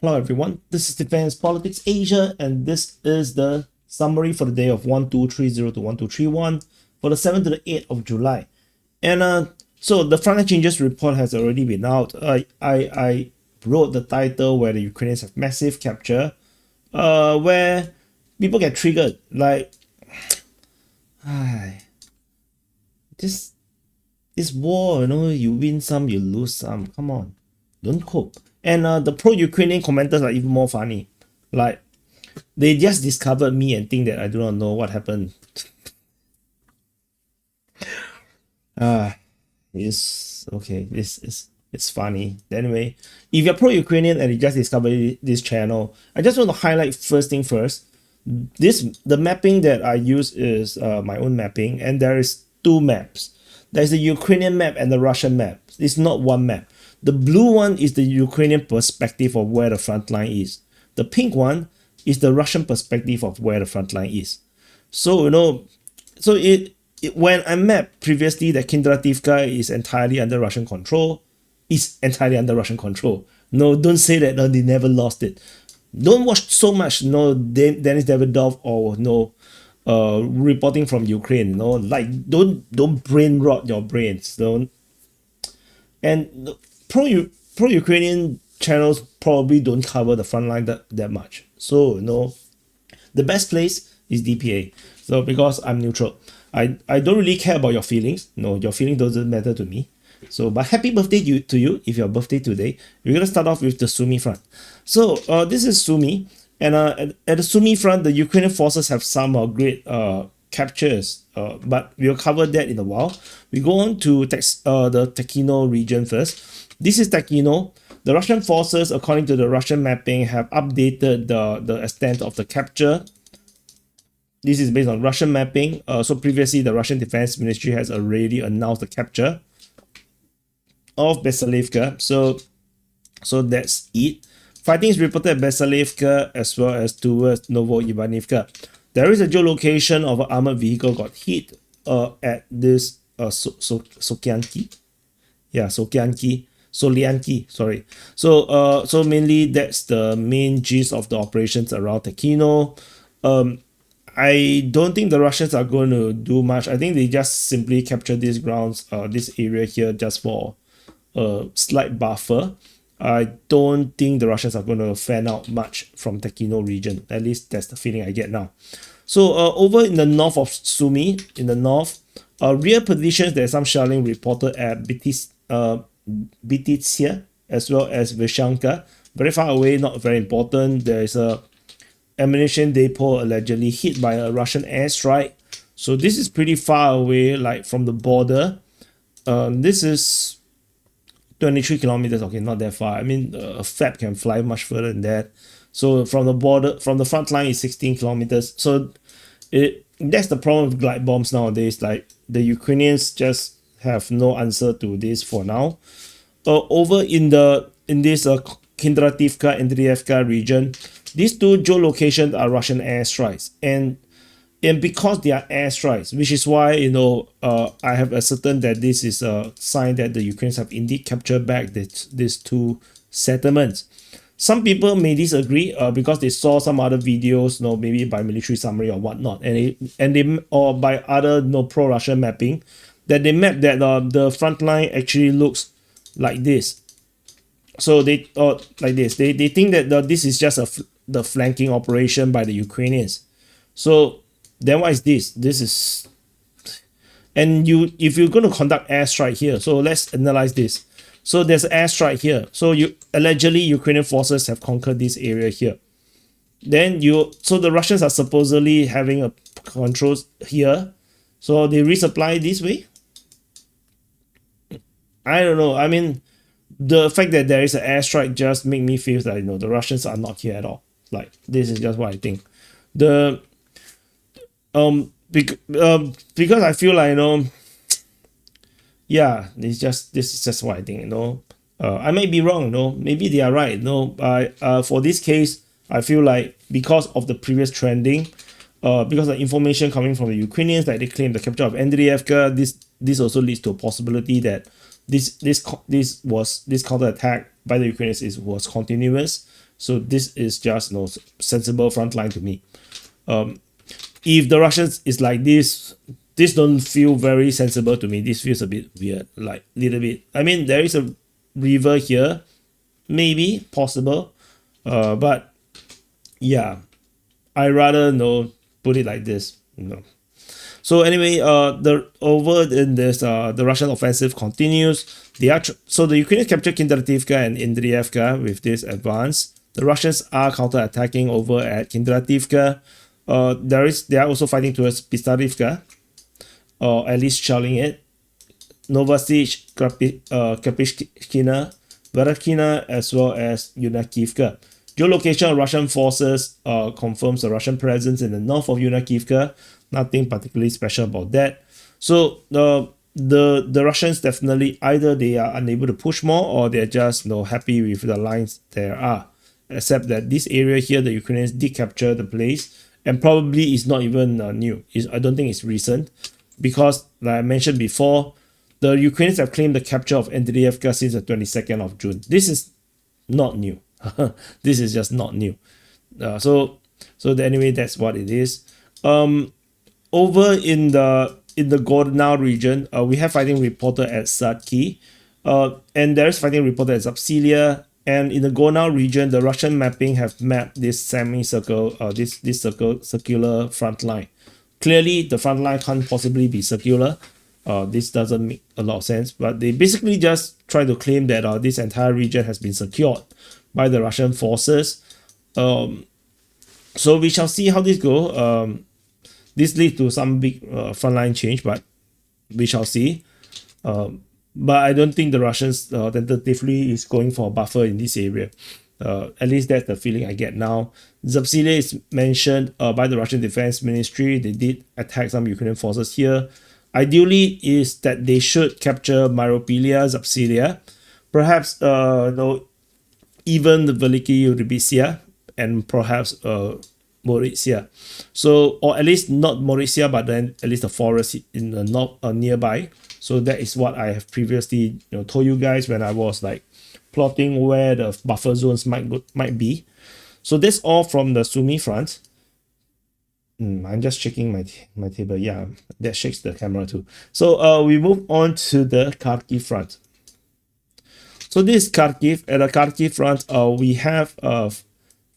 Hello everyone, this is Defense Politics Asia, and this is the summary for the day of 1230 to 1231 for the 7th to the 8th of July. And so the frontline changes report has already been out. I wrote the title where the Ukrainians have massive capture, where people get triggered like, this war, you win some, you lose some. Come on, don't cope. And the pro-Ukrainian commenters are even more funny. Like, they just discovered me and think that I do not know what happened. It's okay. It's funny. Anyway, if you're pro-Ukrainian and you just discovered this channel, I just want to highlight first thing first. The mapping that I use is my own mapping, and there is two maps. There's the Ukrainian map and the Russian map. It's not one map. The blue one is the Ukrainian perspective of where the front line is. The pink one is the Russian perspective of where the front line is. So, when I mapped previously that Kindrativka is entirely under Russian control, No, don't say that they never lost it. Don't watch so much, Denis Davidov or reporting from Ukraine, like don't brain rot your brains, don't. And pro-Ukrainian channels probably don't cover the front line that much. So, the best place is DPA. So, because I'm neutral, I don't really care about your feelings. No, your feeling doesn't matter to me. So, but happy birthday to you if your birthday today. We're going to start off with the Sumy front. So, this is Sumy. And at the Sumy front, the Ukrainian forces have some great captures, but we'll cover that in a while. We go on to the Tekhino region first. This is Tekhino. The Russian forces, according to the Russian mapping, have updated the extent of the capture. This is based on Russian mapping. So previously, the Russian Defense Ministry has already announced the capture of Besalivka. So that's it. Fighting is reported at Besalivka as well as towards Novoivanivka. There is a geolocation of an armored vehicle got hit at this Solyanki, sorry. So mainly that's the main gist of the operations around Tekhino. I don't think the Russians are going to do much. I think they just simply capture these grounds, this area here, just for a slight buffer. I don't think the Russians are going to fan out much from Tekhino region. At least that's the feeling I get now. So over in the north of Sumy, in the north, rear positions, there's some shelling reported at Bititsia as well as Vyshanka. Very far away, not very important. There is a ammunition depot allegedly hit by a Russian airstrike. So this is pretty far away, like from the border. This is 23 kilometers. Okay, not that far. I mean, a FAB can fly much further than that. So from the border, from the front line is 16 kilometers. So that's the problem with glide bombs nowadays. Like, the Ukrainians just have no answer to this for now. Over in this Kindrativka and Andriivka region, these two geolocations are Russian airstrikes, and because they are airstrikes, which is why I have ascertained that this is a sign that the Ukrainians have indeed captured back these two settlements. Some people may disagree because they saw some other videos, maybe by military summary or whatnot, or by other pro-Russian mapping, that they map that the front line actually looks like this. So they like this. They think that this is just the flanking operation by the Ukrainians. So then what is this? This is, and if you're going to conduct airstrike here, so let's analyze this. So there's an airstrike here. So allegedly Ukrainian forces have conquered this area here. Then so the Russians are supposedly having a controls here. So they resupply this way. I don't know. I mean, the fact that there is an airstrike just make me feel that the Russians are not here at all. Like, this is just what I think. Because I feel like this is just what I think. I may be wrong. Maybe they are right. For this case, I feel like because of the previous trending, because of the information coming from the Ukrainians, like they claim the capture of Andriivka, this also leads to a possibility that this counterattack by the Ukrainians was continuous, So this is just sensible front line to me. If the Russians is like this don't feel very sensible to me. This feels a bit weird, like little bit. I mean, there is a river here, maybe possible, but yeah, I rather put it like this. So anyway, the over in this the Russian offensive continues. So the Ukrainians captured Kindrativka and Indrievka with this advance. The Russians are counter-attacking over at Kindrativka. They are also fighting towards Pistarivka, or at least shelling it. Novosich, Kapishkina, Varakina, as well as Yunakivka. Geolocation of Russian forces confirms the Russian presence in the north of Yunakivka. Nothing particularly special about that. So the Russians definitely either they are unable to push more, or they're just happy with the lines there are. Except that this area here, the Ukrainians did capture the place, and probably is not even new. I don't think it's recent, because like I mentioned before, the Ukrainians have claimed the capture of Andriivka since the 22nd of June. This is not new. This is just not new. Anyway, that's what it is. Over in the Gornau region, we have fighting reported at Sadki, and there is fighting reported at Zapsilia. And in the Gornau region, the Russian mapping have mapped this semicircle, this circular front line. Clearly, the front line can't possibly be circular. This doesn't make a lot of sense, but they basically just try to claim that this entire region has been secured by the Russian forces. So we shall see how this goes. This leads to some big frontline change, but we shall see. But I don't think the Russians tentatively is going for a buffer in this area. At least that's the feeling I get now. Zapsilia is mentioned by the Russian Defense Ministry. They did attack some Ukrainian forces here. Ideally is that they should capture Myropilia, Zapsilia, perhaps even the Veliki Rybitsia, and perhaps Mauritia. So, or at least not Mauritia, but then at least the forest in the north nearby. So that is what I have previously told you guys when I was like plotting where the buffer zones might be. So that's all from the Sumy front. I'm just checking my table. Yeah, that shakes the camera too. So we move on to the Kharkiv front. So this Kharkiv, at the Kharkiv front, we have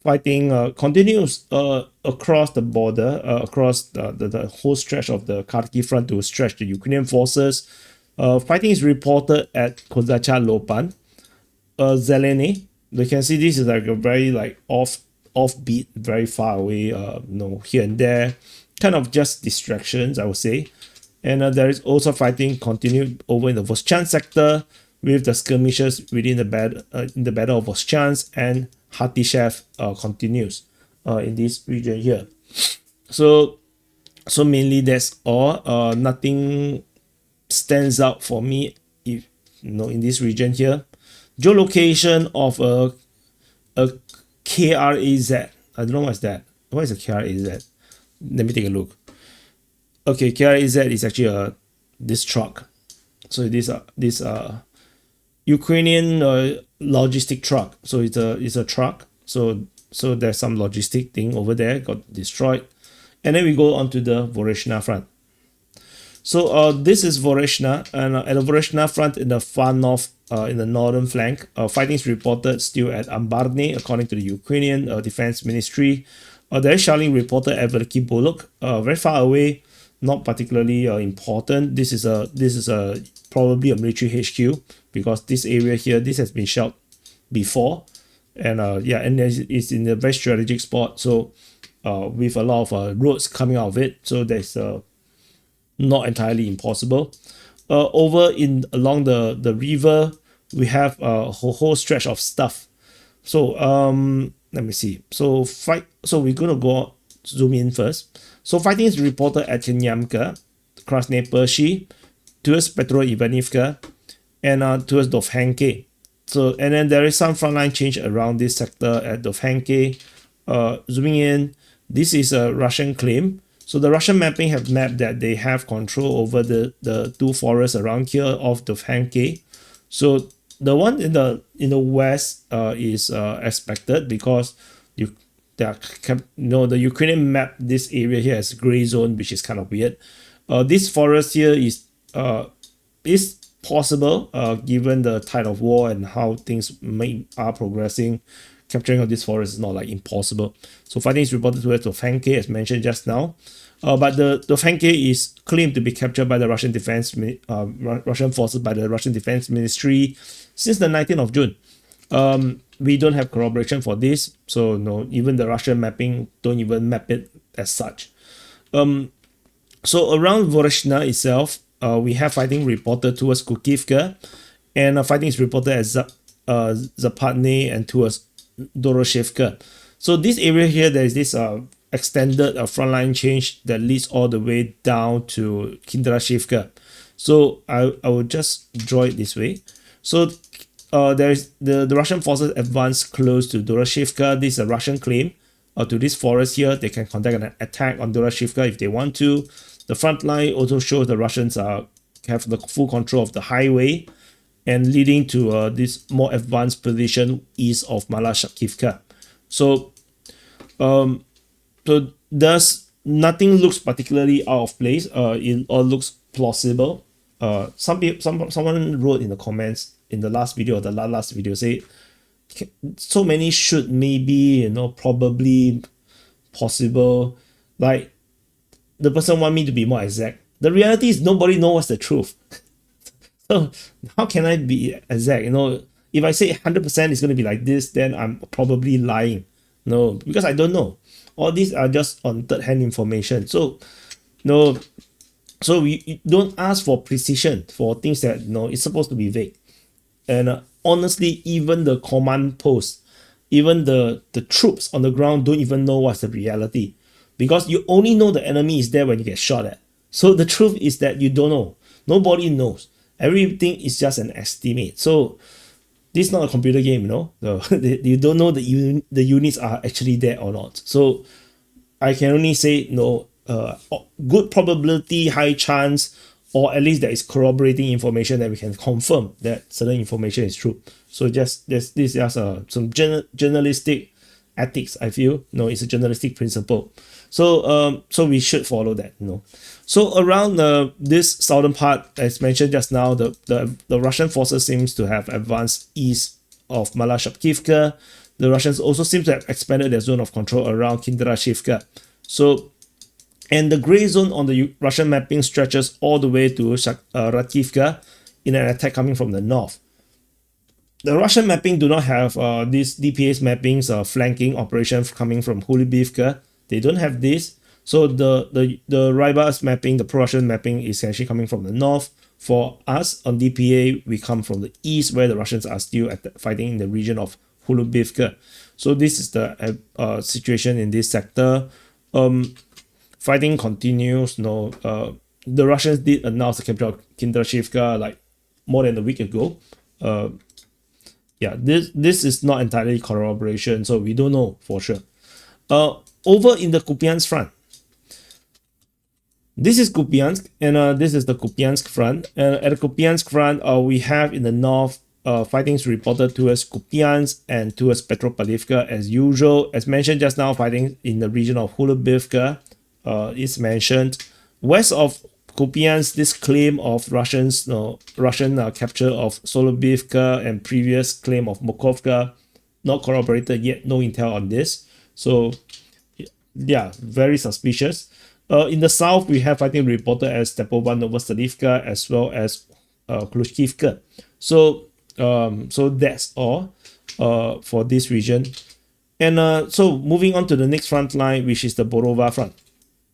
fighting continues across the border, across the whole stretch of the Kharkiv front to stretch the Ukrainian forces. Fighting is reported at Kozacha Lopan, Zeleny. You can see this is like a very like offbeat, very far away, here and there, kind of just distractions, I would say. And there is also fighting continued over in the Voschan sector with the skirmishes within the battle of Voschansk, and Hatishev continues in this region here. So mainly that's all. Nothing stands out for me in this region here. Geolocation of a KRAZ. I don't know what's that. What is a KRAZ? Let me take a look. Okay, KRAZ is actually this truck. So this Ukrainian logistic truck. So it's a truck. So there's some logistic thing over there got destroyed. And then we go on to the Voreshna front. So this is Voreshna, and at the Voreshna front in the far north, in the northern flank, fighting is reported still at Ambarny, according to the Ukrainian Defense Ministry. There is shelling reported at Veliki Bolok, very far away, not particularly important. This is probably a military HQ, because this area here, this has been shelled before, and and it's in a very strategic spot. So with a lot of roads coming out of it, so there's not entirely impossible. Over along the river, we have a whole stretch of stuff. So let me see. So we're gonna go zoom in first. So fighting is reported at Chenyamka, Krasny Pershi, towards Petro Ivanivka, and towards Dovhanke. So and then there is some frontline change around this sector at Dovhanke. Zooming in, this is a Russian claim. So the Russian mapping have mapped that they have control over the two forests around here of Dovhanke. So the one in the west is expected, because you they are the Ukrainian map this area here as gray zone, which is kind of weird. This forest here is possible given the tide of war and how things are progressing. Capturing of this forest is not like impossible. So fighting is reported towards Tofenke, as mentioned just now. But the Tofenke is claimed to be captured by the Russian Russian forces by the Russian Defense Ministry since the 19th of June. We don't have corroboration for this, so no, even the Russian mapping don't even map it as such. So around Voreshna itself, we have fighting reported towards Kukivka, and fighting is reported as Zapadne and towards Doroshevka. So this area here, there is this extended frontline change that leads all the way down to Kindrashevka. So I will just draw it this way. So there is the Russian forces advance close to Doroshevka. This is a Russian claim. To this forest here, they can conduct an attack on Doroshevka if they want to. The front line also shows the Russians have the full control of the highway, and leading to this more advanced position east of Malashkivka. So, so thus nothing looks particularly out of place. It all looks plausible. Someone wrote in the comments in the last video or the last video, say so many should, maybe, probably, possible. Like, the person want me to be more exact. The reality is nobody knows what's the truth. So how can I be exact? If I say 100% is going to be like this, then I'm probably lying. No, because I don't know. All these are just on third-hand information. So no, so we don't ask for precision for things that it's supposed to be vague. And honestly, even the command post, even the troops on the ground don't even know what's the reality, because you only know the enemy is there when you get shot at. So the truth is that you don't know. Nobody knows. Everything is just an estimate. So this is not a computer game, you don't know the units are actually there or not. So I can only say good probability, high chance, or at least there is corroborating information that we can confirm that certain information is true. So this is just some journalistic ethics, I feel. It's a journalistic principle. So so we should follow that. So around this southern part, as mentioned just now, the Russian forces seems to have advanced east of Malashkivka. The Russians also seem to have expanded their zone of control around Kindrashevka. So, and the gray zone on the Russian mapping stretches all the way to Ratkivka in an attack coming from the north. The Russian mapping do not have these DPA's mappings flanking operation coming from Hulibivka. They don't have this. So the Rybas mapping, the pro-Russian mapping, is actually coming from the north. For us on DPA, we come from the east, where the Russians are still fighting in the region of Hulubivka. So this is the situation in this sector. Fighting continues. The Russians did announce the capture of Kindrashevka like more than a week ago. Yeah, this is not entirely corroboration, so we don't know for sure. Over in the Kupiansk front, this is Kupiansk, and this is the Kupiansk front. And at the Kupiansk front, we have in the north fightings reported towards Kupiansk and towards Petropavlivka as usual. As mentioned just now, fighting in the region of Hulubivka is mentioned. West of Kupiansk, this claim of Russian capture of Solobivka and previous claim of Mokovka, not corroborated yet, no intel on this. So yeah, very suspicious. In the south, we have fighting reported as Stepova Novostalivka as well as Klushkivka. So so that's all for this region. And so moving on to the next front line, which is the Borova front.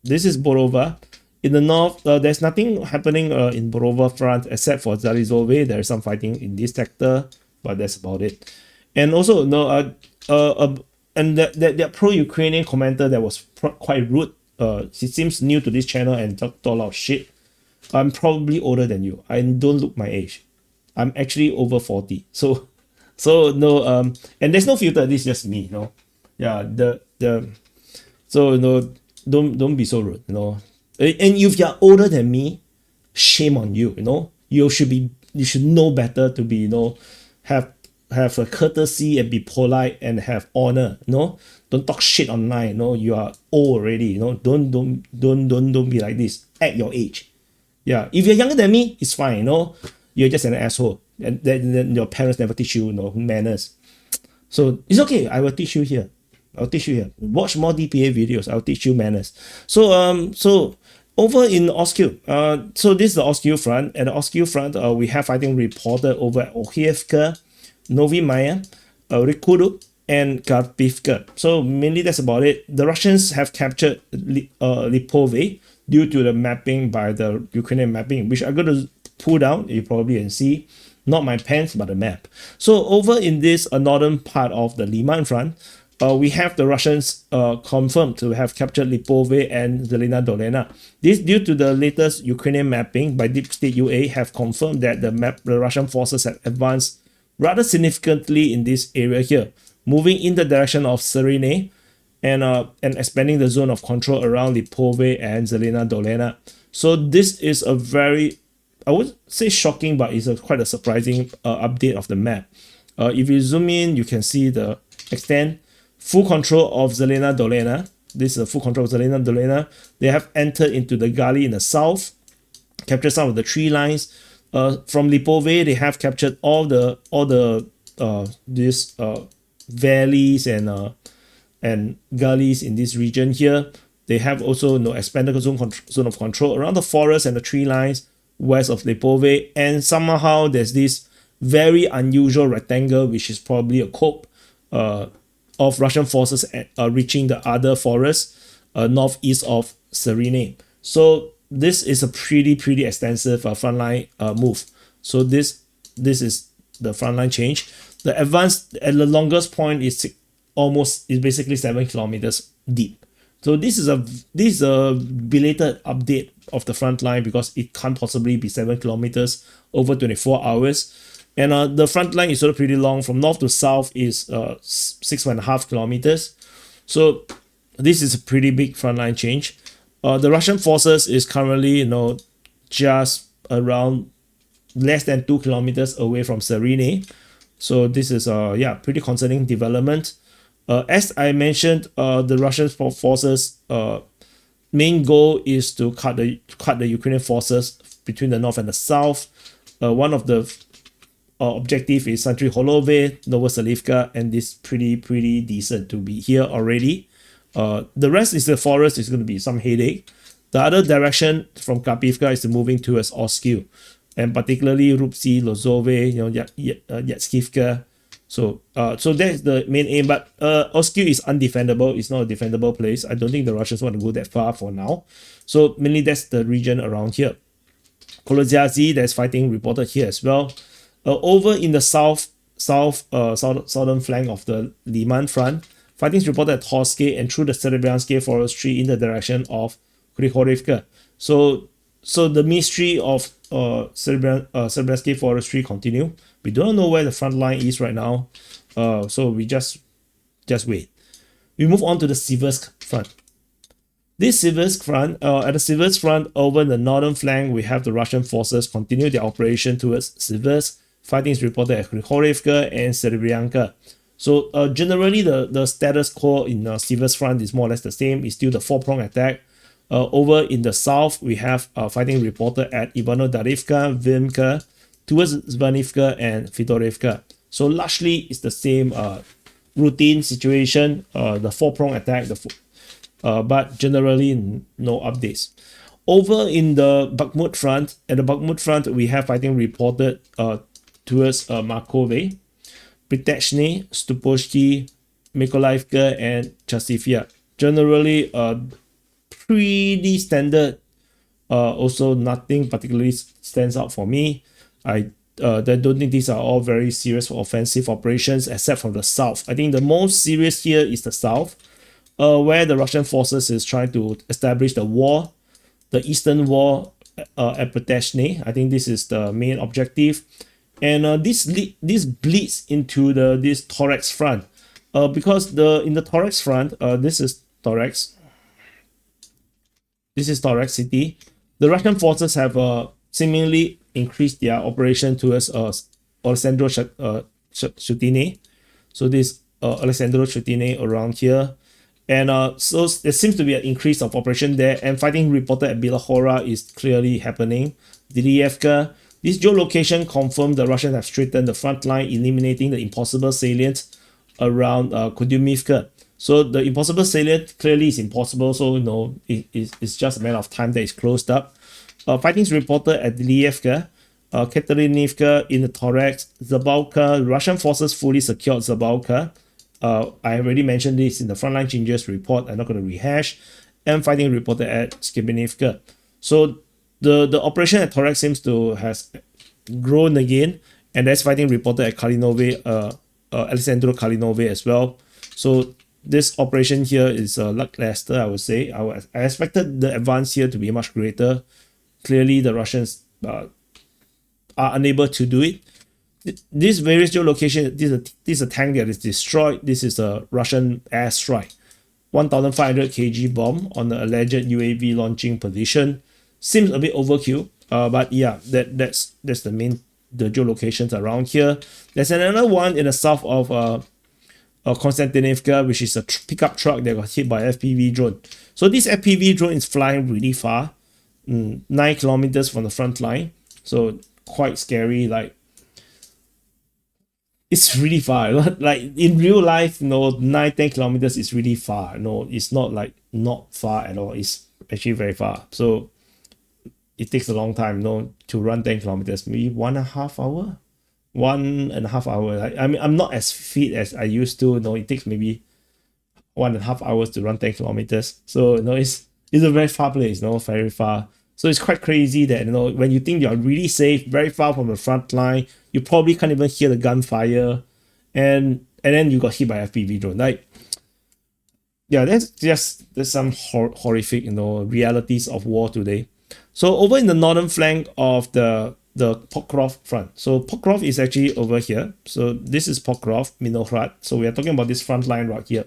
This is Borova. In the north, there's nothing happening in Borova front except for Zarizove. There's some fighting in this sector, but that's about it. And also, and that pro-Ukrainian commenter that was quite rude. He seems new to this channel and talked a lot of shit. I'm probably older than you. I don't look my age. I'm actually over 40. So no, and there's no filter. This is just me. Yeah. So don't be so rude. And if you're older than me, shame on you. You should know better to be have a courtesy and be polite and have honor. No, don't talk shit online. No, you are old already. No, don't be like this. At your age. Yeah, if you're younger than me, it's fine. No, you're just an asshole, and then your parents never teach you, manners. So it's okay. I will teach you here. I'll teach you here. Watch more DPA videos. I'll teach you manners. So over in Oscu, so this is the Oscu front. At the Oscu front, we have fighting reported over at Ohivka, Novi Maya, Rikudu, and Karpivka. So mainly that's about it. The Russians have captured Lipove due to the mapping by the Ukrainian mapping, which I'm going to pull down. You probably can see, not my pens, but the map. So over in this northern part of the Lyman front, we have the Russians confirmed to have captured Lipove and Zelina Dolena. This due to the latest Ukrainian mapping by Deep State UA have confirmed that the Russian forces have advanced rather significantly in this area here, moving in the direction of Serene and expanding the zone of control around Lipove and Zelina Dolena. So this is a very, I would say shocking, but it's quite a surprising update of the map. If you zoom in, you can see the extent. Full control of Zelina Dolena. This is a full control of Zelina Dolena. They have entered into the gully in the south, captured some of the tree lines. From Lipove, they have captured all the valleys and gullies in this region here. They have also expanded the zone of control around the forest and the tree lines west of Lipove. And somehow there's this very unusual rectangle, which is probably a cope of Russian forces reaching the other forests northeast of Serene. So this is a pretty extensive frontline move. So this is the frontline change. The advance at the longest point is basically 7 kilometers deep. So this is a belated update of the front line because it can't possibly be 7 kilometers over 24 hours. And the front line is sort of pretty long. From north to south is 6.5 kilometers. So this is a pretty big frontline change. The Russian forces is currently, just around less than 2 kilometers away from Serene. So this is pretty concerning development. As I mentioned, the Russian forces main goal is to cut the Ukrainian forces between the north and the south. One of the objective is Santry Holove, Novoselivka, and this pretty decent to be here already. The rest is the forest is going to be some headache. The other direction from Karpivka is moving towards Oscu, and particularly Rupsi, Lozove, Yatskivka. So that's the main aim. But Oscu is undefendable. It's not a defendable place. I don't think the Russians want to go that far for now. So mainly that's the region around here. Kolodziazi, there's fighting reported here as well. Over in the southern flank of the Lyman front, fighting is reported at Torske and through the Serebryansky forestry in the direction of Krychorivka. So the mystery of Serebryansky forestry continue. We don't know where the front line is right now. So we just wait. We move on to the Siversk front. This Siversk front, at the Siversk front over the northern flank, we have the Russian forces continue their operation towards Siversk. Fighting is reported at Krychorivka and Serebryanka. So generally the status quo in Siversk front is more or less the same. It's still the 4-prong attack. Over in the south, we have fighting reported at Ivano-Darivka, Vimka, towards Zvanivka and Fedorivka. So largely it's the same routine situation, the 4-prong attack, but generally no updates. Over in the Bakhmut front, at the Bakhmut front, we have fighting reported towards Markove, Pritechny, Stuposhki, Mykolaievka, and Chasivya. Generally, pretty standard. Also, nothing particularly stands out for me. I don't think these are all very serious offensive operations, except from the south. I think the most serious here is the south, where the Russian forces is trying to establish the wall, the eastern wall at Pritechny. I think this is the main objective. And this bleeds into this Thorax front, because in the Thorax front, this is Thorax city. The Russian forces have seemingly increased their operation towards Alexandro Shutine. So this Alexandro Shutine around here. And so there seems to be an increase of operation there, and fighting reported at Bilahora is clearly happening. Dilievka, this geolocation confirmed the Russians have straightened the front line, eliminating the impossible salient around Kudymivka. So the impossible salient clearly is impossible, so it's just a matter of time that it's closed up. Fightings reported at Dilievka, Katerinivka in the Thorax, Zabalka. Russian forces fully secured Zabalka. I already mentioned this in the frontline changes report. I'm not going to rehash. And fighting reported at Skibinivka. So the operation at Thorax seems to has grown again, and that's fighting reported at Kalinove, Alexandro Kalinove as well. So this operation here is lackluster, I would say. I expected the advance here to be much greater. Clearly, the Russians are unable to do it. These various geolocations, this is a tank that is destroyed. This is a Russian airstrike. 1,500 kg bomb on the alleged UAV launching position. Seems a bit overkill, but yeah, that's the geolocations around here. There's another one in the south of Konstantinivka, which is a pickup truck that got hit by FPV drone. So this FPV drone is flying really far, 9 kilometers from the front line. So quite scary. Like, it's really far. Like in real life, 9-10 kilometers is really far. No, it's not like not far at all. It's actually very far. So it takes a long time, to run 10 kilometers. Maybe 1.5 hours. 1.5 hours. I mean, I'm not as fit as I used to. It takes maybe 1.5 hours to run 10 kilometers. So it's a very far place. Very far. So it's quite crazy that when you think you're really safe, very far from the front line, you probably can't even hear the gunfire, and then you got hit by FPV drone. Like, yeah, there's some horrific realities of war today. So over in the northern flank of the Pokrov front. So Pokrov is actually over here. So this is Pokrov, Minohrad. So we are talking about this front line right here.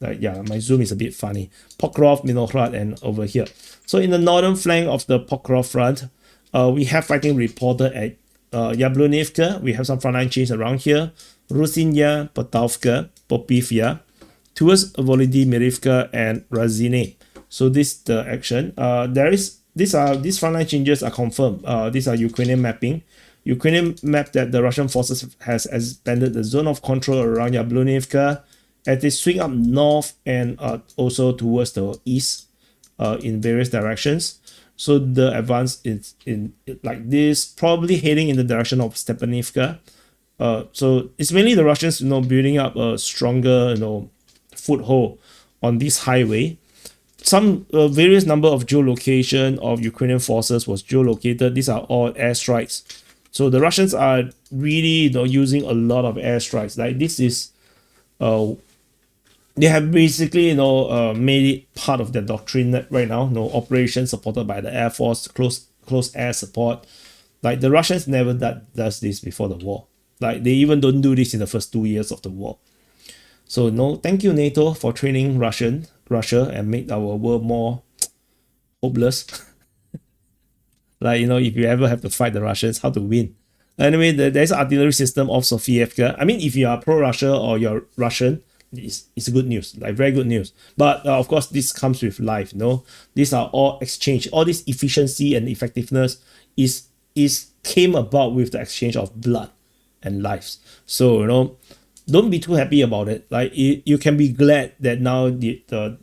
Like, yeah, my zoom is a bit funny. Pokrov, Minohrad, and over here. So in the northern flank of the Pokrov front, we have fighting reported at Yablonivka. We have some frontline chains around here. Rusinya, Potavka, Popivya, towards Volodymyrivka and Razine. So this is the action. These frontline changes are confirmed. These are Ukrainian mapping. Ukrainian map that the Russian forces has expanded the zone of control around Yablonivka as they swing up north and also towards the east in various directions. So the advance is in like this, probably heading in the direction of Stepanivka. So it's mainly the Russians, building up a stronger, foothold on this highway. Some various number of geolocation of Ukrainian forces was geolocated. These are all airstrikes. So the Russians are really, using a lot of airstrikes. Like this is, they have basically, made it part of their doctrine right now. Operations supported by the Air Force, close air support. Like the Russians never does this before the war. Like they even don't do this in the first 2 years of the war. So thank you NATO for training Russia and make our world more hopeless. Like, if you ever have to fight the Russians, how to win. Anyway, there's an artillery system of Sofievka. I mean, if you are pro-Russia or you're Russian, it's good news, like very good news. But of course, this comes with life. These are all exchange. All this efficiency and effectiveness came about with the exchange of blood and lives. So don't be too happy about it. Like you can be glad that now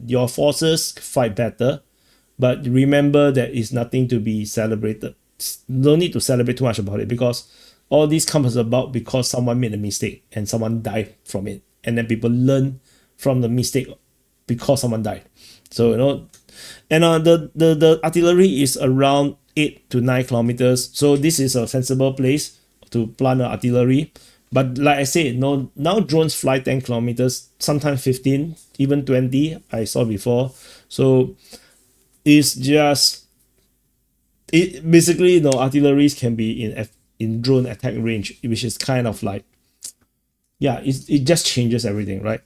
your forces fight better, but remember that it's nothing to be celebrated. No need to celebrate too much about it, because all this comes about because someone made a mistake and someone died from it, and then people learn from the mistake because someone died. So and the artillery is around 8 to 9 kilometers. So this is a sensible place to plant the artillery. But like I said, now drones fly 10 kilometers, sometimes 15, even 20, I saw before. So it's just, basically, artilleries can be in drone attack range, which is kind of like, yeah, it just changes everything, right?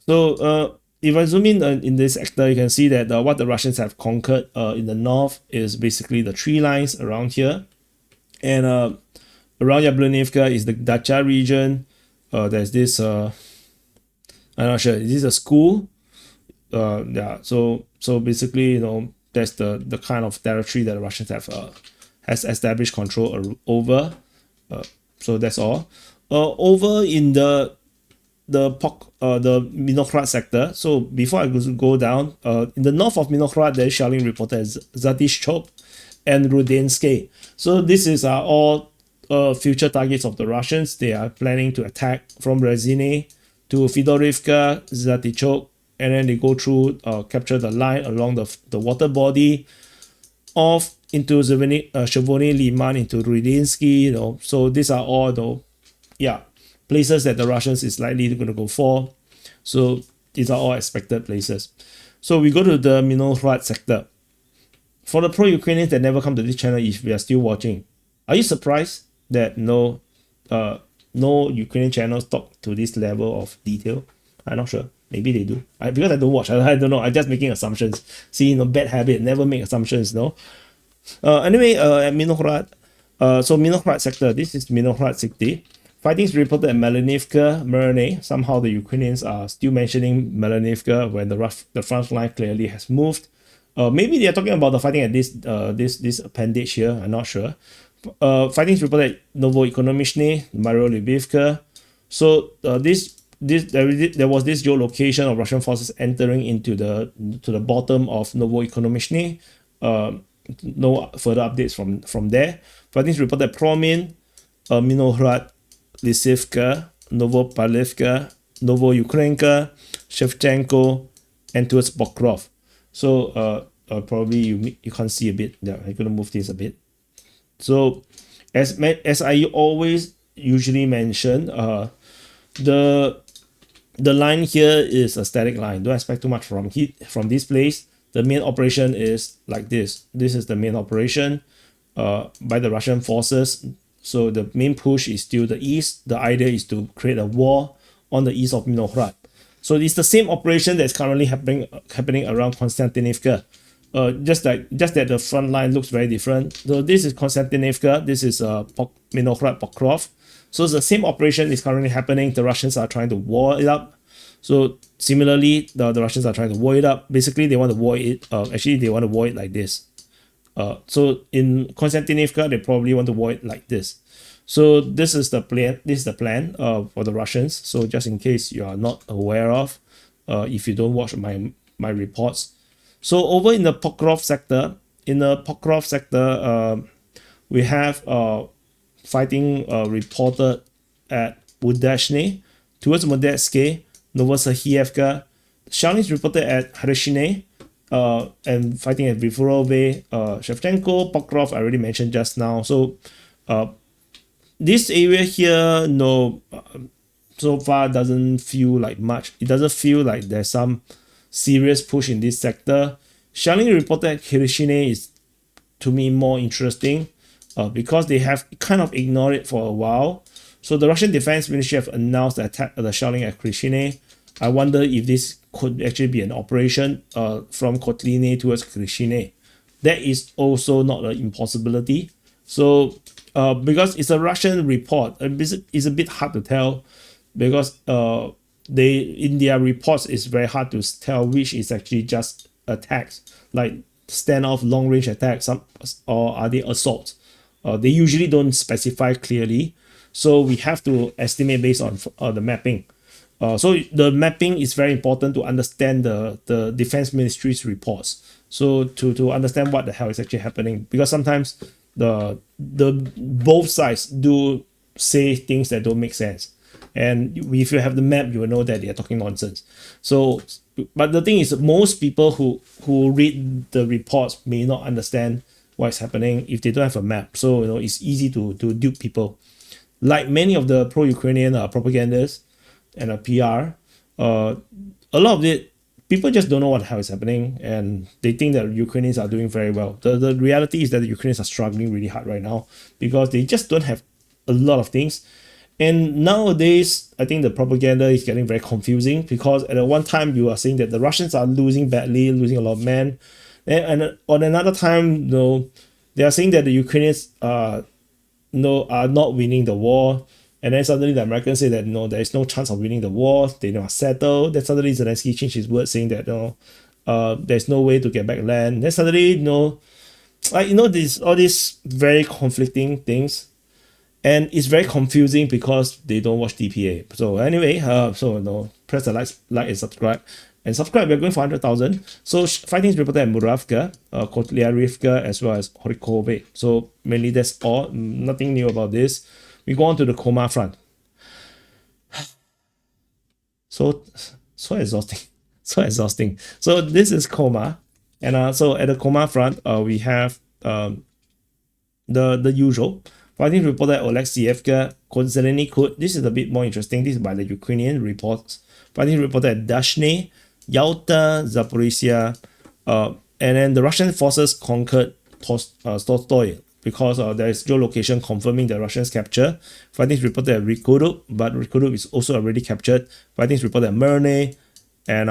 So if I zoom in this sector, you can see that what the Russians have conquered in the north is basically the tree lines around here. And around Yablonivka is the Dacha region. there's this I'm not sure, is this a school? Yeah, so basically, that's the kind of territory that the Russians have has established control over. So that's all. Over in the Vinograd sector. So before I go down, in the north of Vinograd, there's shelling reported as Zatishchok and Rudensky. So this is all future targets of the Russians. They are planning to attack from Rezine to Fedorivka, Zatishchok, and then they go through, capture the line along the water body off into Shavoni Liman, into Rudinsky, So these are all places that the Russians is likely going to go for. So these are all expected places. So we go to the Vinograd sector. For the pro-Ukrainians that never come to this channel, if we are still watching, are you surprised that no Ukrainian channels talk to this level of detail? I'm not sure. Maybe they do. Because I don't watch. I don't know. I'm just making assumptions. See, bad habit. Never make assumptions. Anyway, at Vinograd. So Vinograd sector. This is Vinograd city. Fighting is reported at Melanivka, Marne. Somehow the Ukrainians are still mentioning Melanivka when the front line clearly has moved. Maybe they are talking about the fighting at this appendage here. I'm not sure. Fighting is reported at Novoekonomichny, Marolibivka. So there was this geolocation of Russian forces entering into the bottom of Novoekonomichny. No further updates from there. Fighting is reported at Promin, Vinograd, Lysivka, Novopavlivka, Novoukrenka, Shevchenko, and towards Pokrov. So probably you can't see a bit. Yeah, I'm gonna move this a bit. So as I always usually mention, the line here is a static line. Don't expect too much from this place. The main operation is like this. This is the main operation by the Russian forces. So the main push is still the east. The idea is to create a wall on the east of Vinograd. So it's the same operation that's currently happening around Konstantinivka. Just that the front line looks very different. So this is Konstantinivka. This is Vinograd Pokrov. So it's the same operation is currently happening. The Russians are trying to wall it up. So similarly, the Russians are trying to wall it up. Basically, they want to wall it. Actually, they want to wall it like this. So in Konstantinivka, they probably want to wall it like this. So this is the plan. This is the plan for the Russians. So just in case you are not aware of, if you don't watch my reports. So over in the Pokrov sector, we have fighting reported at Budashny, towards Modetsky, Novosahievka. Shelling is reported at Hreshine, and fighting at Vivorove, Shevchenko, Pokrov, I already mentioned just now. So this area here, so far doesn't feel like much. It doesn't feel like there's some serious push in this sector. Shelling reported at Hreshine is, to me, more interesting because they have kind of ignored it for a while. So the Russian Defense Ministry have announced the attack of the Shelling at Hreshine. I wonder if this could actually be an operation from Kotline towards Hreshine. That is also not an impossibility. So because it's a Russian report, it's a bit hard to tell because in their reports it's very hard to tell which is actually just attacks, like standoff, long range attacks, or are they assaults. They usually don't specify clearly, so we have to estimate based on the mapping. So the mapping is very important to understand the Defense Ministry's reports. So to understand what the hell is actually happening, because sometimes the both sides do say things that don't make sense, and if you have the map, you will know that they are talking nonsense. So, but the thing is, most people who read the reports may not understand what's happening if they don't have a map. So it's easy to dupe people. Like many of the pro-Ukrainian propagandists and PR, a lot of it, people just don't know what the hell is happening, and they think that Ukrainians are doing very well. The reality is that the Ukrainians are struggling really hard right now because they just don't have a lot of things. And nowadays, I think the propaganda is getting very confusing because at one time you are saying that the Russians are losing badly, losing a lot of men, and on another time, they are saying that the Ukrainians are not winning the war. And then suddenly the Americans say that no, there is no chance of winning the war, they don't settle. Then suddenly Zelensky changed his word saying that no, there's no way to get back land. Then suddenly, this all these very conflicting things, and it's very confusing because they don't watch DPA. So anyway, press the like and subscribe. And subscribe, we're going for 100,000. So fighting is reported at Muravka, Kotlyarivka, as well as Horikove. So mainly that's all. Nothing new about this. We go on to the Koma front. So exhausting. So exhausting. So this is Koma. And so at the Koma front, we have the usual. Fighting reported at Oleksievka, Zeleny Kut. This is a bit more interesting. This is by the Ukrainian reports. Fighting reported at Dashny, Yalta, Zaporizhia, and then the Russian forces conquered Tolstoy because there is geolocation confirming the Russians' capture. Fighting is reported at Rikudup, but Rikudup is also already captured. Fighting is reported at Merne and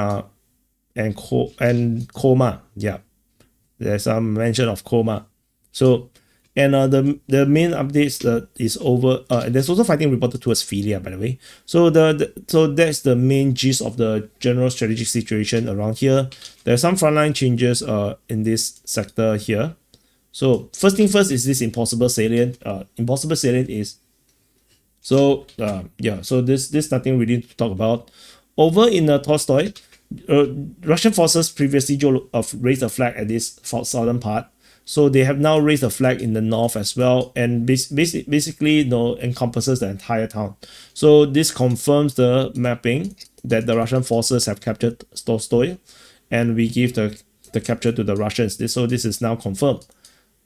Koma. Yeah, there's some mention of Koma. So, and the main updates is over. There's also fighting reported towards Filia, by the way. So so that's the main gist of the general strategic situation around here. There are some frontline changes in this sector here. So first thing first is this impossible salient. Impossible salient is so So this nothing really to talk about. Over in Tolstoy, Russian forces previously raised a flag at this southern part. So they have now raised a flag in the north as well, and basically encompasses the entire town. So this confirms the mapping that the Russian forces have captured Tolstoy, and we give the capture to the Russians. So this is now confirmed.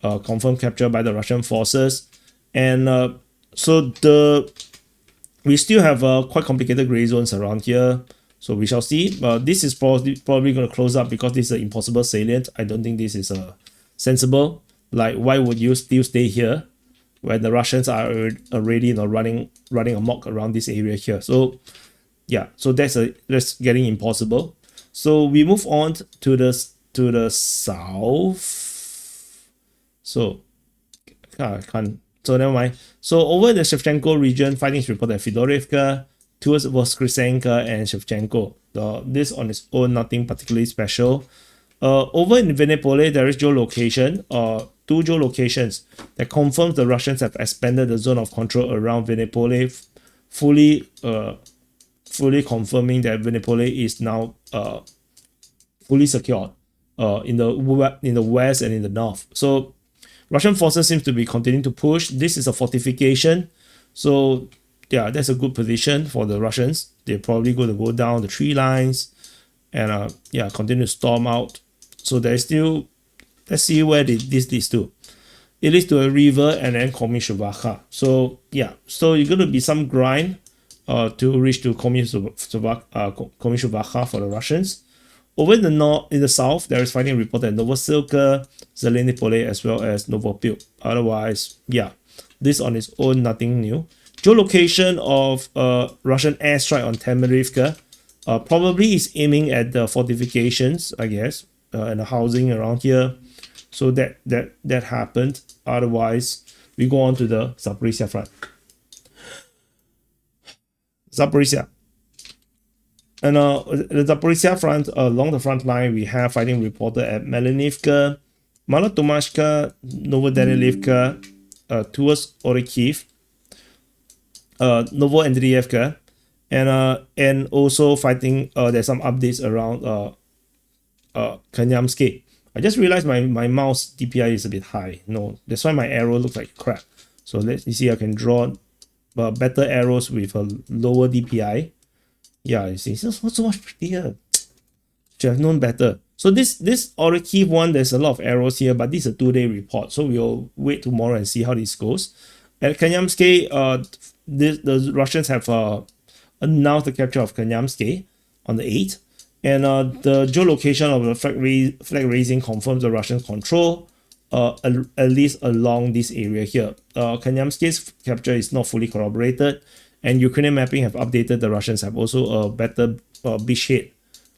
Confirmed capture by the Russian forces. And we still have quite complicated gray zones around here. So we shall see. This is probably going to close up because this is an impossible salient. I don't think this is sensible. Like, why would you still stay here when the Russians are already running amok around this area here? So yeah, so that's getting impossible. So we move on to the south. So I can't. So never mind. So over the Shevchenko region, fighting is reported at Fedorivka, towards Voskresenka and Shevchenko. This on its own, nothing particularly special. Over in Venepole, there is geolocation, two geolocations that confirms the Russians have expanded the zone of control around Venepole, fully confirming that Venepole is now fully secured in the west and in the north. So Russian forces seem to be continuing to push. This is a fortification, so yeah, that's a good position for the Russians. They're probably going to go down the tree lines and continue to storm out. So there's still, let's see where this leads to. It leads to a river and then Komishuvaka. So yeah, so you're going to be some grind to reach to Komishuvaka for the Russians. Over in the south, there is fighting reported at Novosilka, Zelenipole, as well as Novopil. Otherwise, yeah, this on its own, nothing new. Geolocation of Russian airstrike on Temerivka probably is aiming at the fortifications, I guess, and the housing around here. So that happened. Otherwise, we go on to the Zaporizhia front. Zaporizhia. And the Zaporizhia front, along the front line, we have fighting reported at Melanivka, Malotomashka, Novodanilivka, towards Orikhiv, Novoandrievka, and also fighting. There's some updates around Kanyamsky. I just realized my mouse DPI is a bit high. No, that's why my arrow looks like crap. So let's see. I can draw better arrows with a lower DPI. Yeah, you see, it's not so much prettier. Should have known better. So this Orikhiv one, there's a lot of arrows here, but this is a 2-day report. So we'll wait tomorrow and see how this goes. At Kanyamsky, the Russians have announced the capture of Kanyamsky on the 8th. And the geolocation of the flag raising confirms the Russian control, at least along this area here. Kanyamsky's capture is not fully corroborated, and Ukrainian mapping have updated the Russians have also a better bridgehead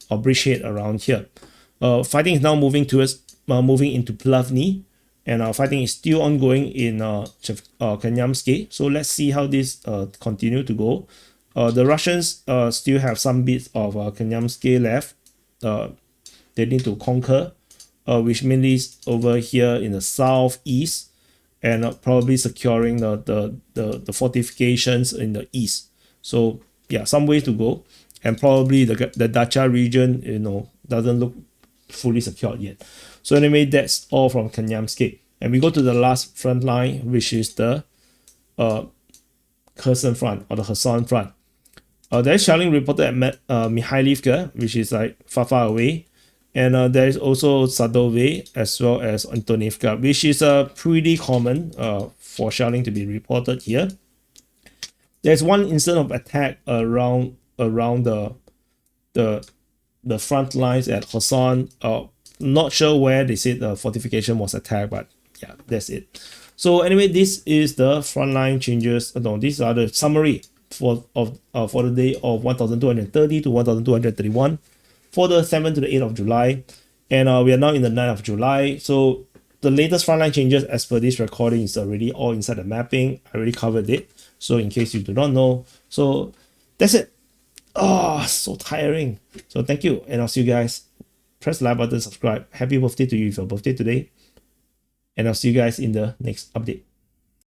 around here. Fighting is now moving into Plavny, and fighting is still ongoing in Kanyamsky. So let's see how this continue to go. The Russians still have some bits of Kanyamsky left. They need to conquer, which mainly is over here in the southeast, and probably securing the fortifications in the east. So yeah, some way to go, and probably the Dacha region, doesn't look fully secured yet. So anyway, that's all from Kanyamsky, and we go to the last front line, which is the Kherson front, or the Kherson front. There is shelling reported at Mikhailivka, which is like far away, and there is also Sadove as well as Antonivka, which is pretty common for shelling to be reported here. There's one instance of attack around the front lines at Kherson. Not sure where they said the fortification was attacked, but yeah, that's it. So anyway, this is the frontline changes. No, these are the summary for the day of 1230 to 1231 for the 7th to the 8th of July, and we are now in the 9th of July. So the latest frontline changes as per this recording is already all inside the mapping. I already covered it, so in case you do not know. So that's it. Oh, so tiring. So thank you, and I'll see you guys. Press the like button, subscribe. Happy birthday to you if your birthday today, and I'll see you guys in the next update.